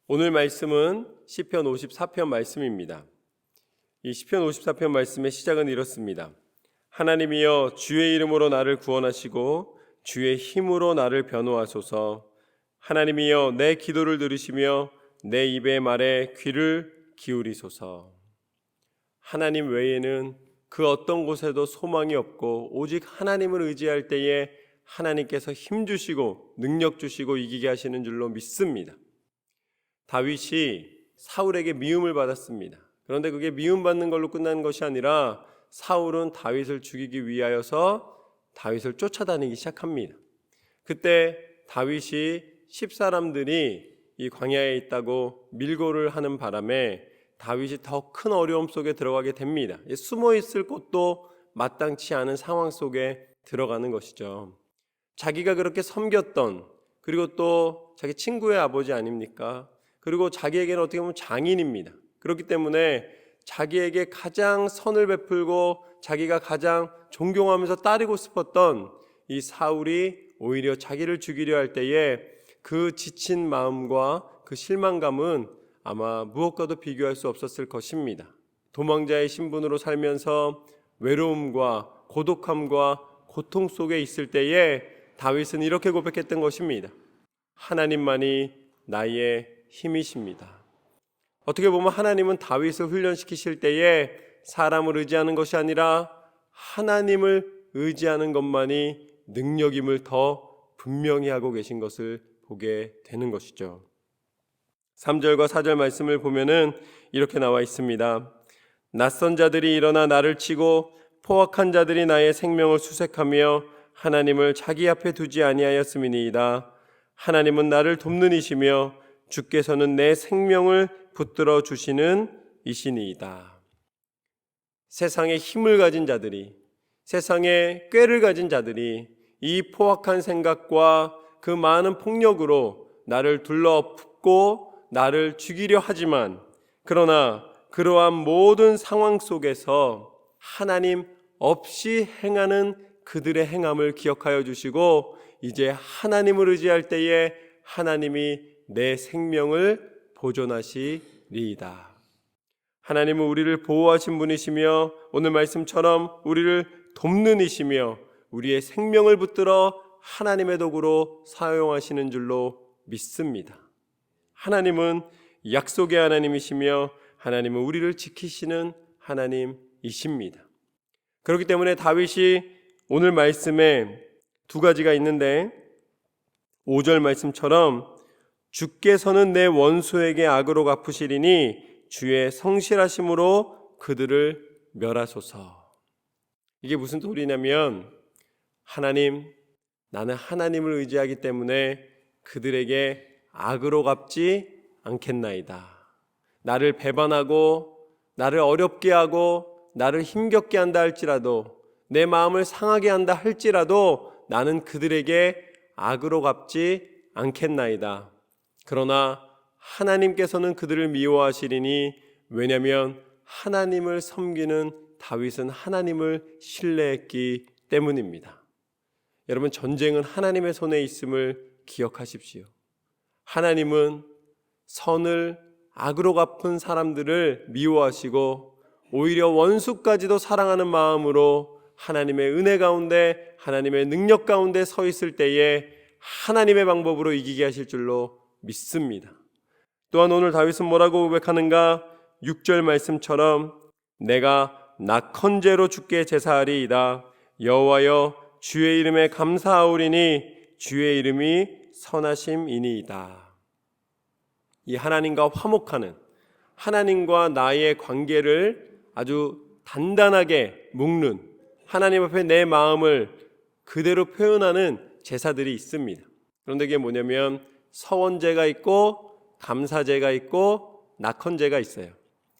오늘 말씀은 시편 54편 말씀입니다. 이 시편 54편 말씀의 시작은 이렇습니다. 하나님이여 주의 이름으로 나를 구원하시고 주의 힘으로 나를 변호하소서. 하나님이여 내 기도를 들으시며 내 입의 말에 귀를 기울이소서. 하나님 외에는 그 어떤 곳에도 소망이 없고 오직 하나님을 의지할 때에 하나님께서 힘 주시고 능력 주시고 이기게 하시는 줄로 믿습니다. 다윗이 사울에게 미움을 받았습니다. 그런데 그게 미움받는 걸로 끝난 것이 아니라 사울은 다윗을 죽이기 위하여서 다윗을 쫓아다니기 시작합니다. 그때 다윗이 10사람들이 이 광야에 있다고 밀고를 하는 바람에 다윗이 더 큰 어려움 속에 들어가게 됩니다. 숨어 있을 곳도 마땅치 않은 상황 속에 들어가는 것이죠. 자기가 그렇게 섬겼던, 그리고 또 자기 친구의 아버지 아닙니까? 그리고 자기에게는 어떻게 보면 장인입니다. 그렇기 때문에 자기에게 가장 선을 베풀고 자기가 가장 존경하면서 따르고 싶었던 이 사울이 오히려 자기를 죽이려 할 때에 그 지친 마음과 그 실망감은 아마 무엇과도 비교할 수 없었을 것입니다. 도망자의 신분으로 살면서 외로움과 고독함과 고통 속에 있을 때에 다윗은 이렇게 고백했던 것입니다. 하나님만이 나의 힘이십니다. 어떻게 보면 하나님은 다윗을 훈련시키실 때에 사람을 의지하는 것이 아니라 하나님을 의지하는 것만이 능력임을 더 분명히 하고 계신 것을 보게 되는 것이죠. 3절과 4절 말씀을 보면은 이렇게 나와 있습니다. 낯선 자들이 일어나 나를 치고 포악한 자들이 나의 생명을 수색하며 하나님을 자기 앞에 두지 아니하였음이니이다. 하나님은 나를 돕는 이시며 주께서는 내 생명을 붙들어 주시는 이시니이다. 세상에 힘을 가진 자들이, 세상에 꾀를 가진 자들이 이 포악한 생각과 그 많은 폭력으로 나를 둘러붙고 나를 죽이려 하지만, 그러나 그러한 모든 상황 속에서 하나님 없이 행하는 그들의 행함을 기억하여 주시고 이제 하나님을 의지할 때에 하나님이 내 생명을 보존하시리이다. 하나님은 우리를 보호하신 분이시며 오늘 말씀처럼 우리를 돕는 이시며 우리의 생명을 붙들어 하나님의 도구로 사용하시는 줄로 믿습니다. 하나님은 약속의 하나님이시며 하나님은 우리를 지키시는 하나님이십니다. 그렇기 때문에 다윗이 오늘 말씀에 두 가지가 있는데 5절 말씀처럼 주께서는 내 원수에게 악으로 갚으시리니 주의 성실하심으로 그들을 멸하소서. 이게 무슨 소리냐면 하나님, 나는 하나님을 의지하기 때문에 그들에게 악으로 갚지 않겠나이다. 나를 배반하고 나를 어렵게 하고 나를 힘겹게 한다 할지라도 내 마음을 상하게 한다 할지라도 나는 그들에게 악으로 갚지 않겠나이다. 그러나 하나님께서는 그들을 미워하시리니 왜냐하면 하나님을 섬기는 다윗은 하나님을 신뢰했기 때문입니다. 여러분, 전쟁은 하나님의 손에 있음을 기억하십시오. 하나님은 선을 악으로 갚은 사람들을 미워하시고 오히려 원수까지도 사랑하는 마음으로 하나님의 은혜 가운데 하나님의 능력 가운데 서 있을 때에 하나님의 방법으로 이기게 하실 줄로 믿습니다. 또한 오늘 다윗은 뭐라고 고백하는가? 6절 말씀처럼 내가 낙헌제로 주께 제사하리이다. 여호와여 주의 이름에 감사하오리니 주의 이름이 선하심이니이다. 이 하나님과 화목하는, 하나님과 나의 관계를 아주 단단하게 묶는, 하나님 앞에 내 마음을 그대로 표현하는 제사들이 있습니다. 그런데 이게 뭐냐면 서원제가 있고 감사제가 있고 낙헌제가 있어요.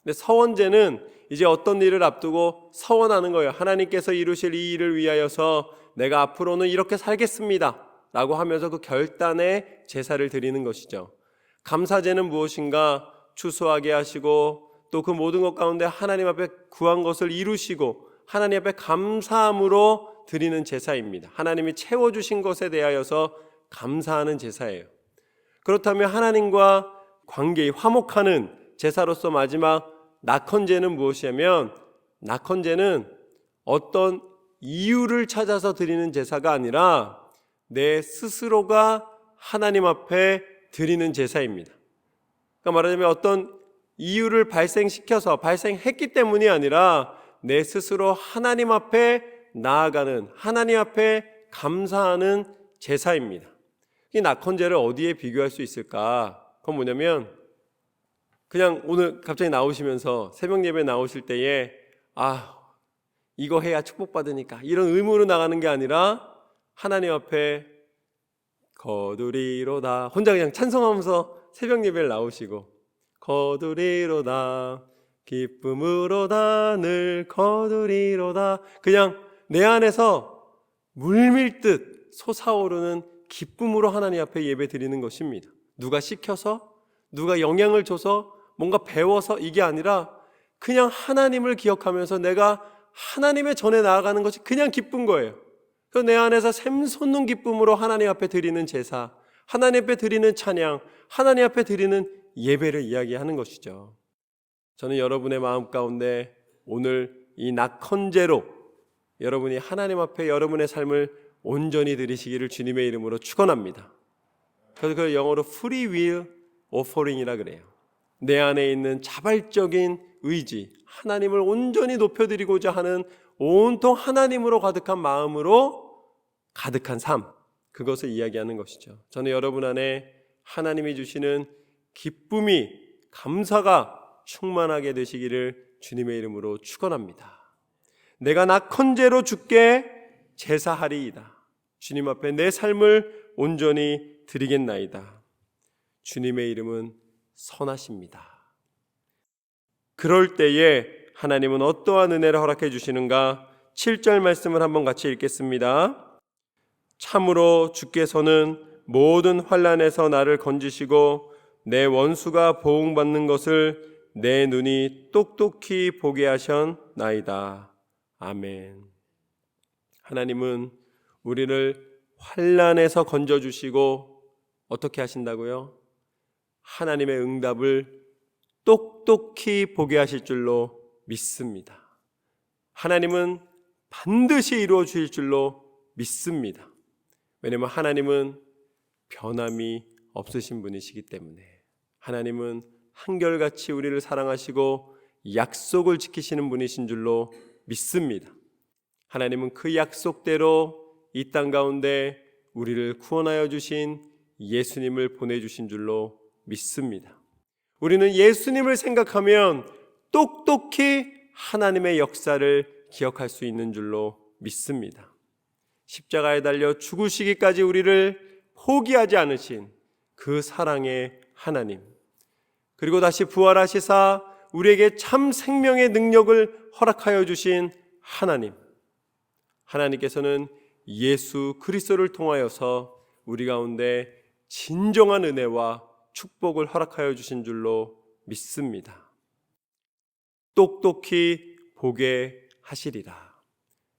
근데 서원제는 이제 어떤 일을 앞두고 서원하는 거예요. 하나님께서 이루실 이 일을 위하여서 내가 앞으로는 이렇게 살겠습니다 라고 하면서 그 결단의 제사를 드리는 것이죠. 감사제는 무엇인가? 추수하게 하시고 또 그 모든 것 가운데 하나님 앞에 구한 것을 이루시고 하나님 앞에 감사함으로 드리는 제사입니다. 하나님이 채워주신 것에 대하여서 감사하는 제사예요. 그렇다면 하나님과 관계에 화목하는 제사로서 마지막 낙헌제는 무엇이냐면, 낙헌제는 어떤 이유를 찾아서 드리는 제사가 아니라 내 스스로가 하나님 앞에 드리는 제사입니다. 그러니까 말하자면 어떤 이유를 발생했기 때문이 아니라 내 스스로 하나님 앞에 나아가는, 하나님 앞에 감사하는 제사입니다. 이 낙헌제를 어디에 비교할 수 있을까? 그건 뭐냐면, 그냥 오늘 갑자기 나오시면서 새벽 예배 나오실 때에 이거 해야 축복받으니까 이런 의무로 나가는 게 아니라 하나님 앞에 거두리로다 혼자 그냥 찬송하면서 새벽 예배를 나오시고, 거두리로다 기쁨으로다 늘 거두리로다, 그냥 내 안에서 물밀듯 솟아오르는 기쁨으로 하나님 앞에 예배 드리는 것입니다. 누가 시켜서, 누가 영향을 줘서, 뭔가 배워서 이게 아니라 그냥 하나님을 기억하면서 내가 하나님의 전에 나아가는 것이 그냥 기쁜 거예요. 그래서 내 안에서 샘솟는 기쁨으로 하나님 앞에 드리는 제사, 하나님 앞에 드리는 찬양, 하나님 앞에 드리는 예배를 이야기하는 것이죠. 저는 여러분의 마음 가운데 오늘 이 낙헌제로 여러분이 하나님 앞에 여러분의 삶을 온전히 드리시기를 주님의 이름으로 축원합니다. 그래서 그걸 영어로 free will offering이라 그래요. 내 안에 있는 자발적인 의지, 하나님을 온전히 높여드리고자 하는 온통 하나님으로 가득한 마음으로 가득한 삶, 그것을 이야기하는 것이죠. 저는 여러분 안에 하나님이 주시는 기쁨이, 감사가 충만하게 되시기를 주님의 이름으로 축원합니다. 내가 낙헌제로 주께 제사하리이다. 주님 앞에 내 삶을 온전히 드리겠나이다. 주님의 이름은 선하십니다. 그럴 때에 하나님은 어떠한 은혜를 허락해 주시는가? 7절 말씀을 한번 같이 읽겠습니다. 참으로 주께서는 모든 환난에서 나를 건지시고 내 원수가 보응받는 것을 내 눈이 똑똑히 보게 하셨나이다. 아멘. 하나님은 우리를 환난에서 건져주시고 어떻게 하신다고요? 하나님의 응답을 똑똑히 보게 하실 줄로 믿습니다. 하나님은 반드시 이루어 주실 줄로 믿습니다. 왜냐하면 하나님은 변함이 없으신 분이시기 때문에, 하나님은 한결같이 우리를 사랑하시고 약속을 지키시는 분이신 줄로 믿습니다. 하나님은 그 약속대로 이 땅 가운데 우리를 구원하여 주신 예수님을 보내주신 줄로 믿습니다. 우리는 예수님을 생각하면 똑똑히 하나님의 역사를 기억할 수 있는 줄로 믿습니다. 십자가에 달려 죽으시기까지 우리를 포기하지 않으신 그 사랑의 하나님, 그리고 다시 부활하시사 우리에게 참 생명의 능력을 허락하여 주신 하나님, 하나님께서는 예수 그리스도를 통하여서 우리 가운데 진정한 은혜와 축복을 허락하여 주신 줄로 믿습니다. 똑똑히 보게 하시리라.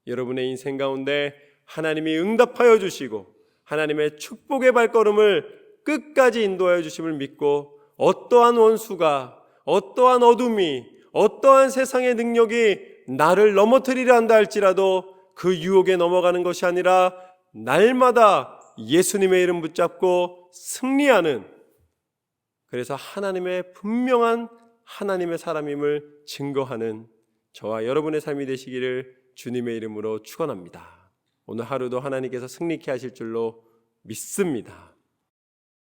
여러분의 인생 가운데 하나님이 응답하여 주시고 하나님의 축복의 발걸음을 끝까지 인도하여 주심을 믿고, 어떠한 원수가, 어떠한 어둠이, 어떠한 세상의 능력이 나를 넘어뜨리려 한다 할지라도 그 유혹에 넘어가는 것이 아니라 날마다 예수님의 이름 붙잡고 승리하는, 그래서 하나님의 분명한 하나님의 사람임을 증거하는 저와 여러분의 삶이 되시기를 주님의 이름으로 축원합니다. 오늘 하루도 하나님께서 승리케 하실 줄로 믿습니다.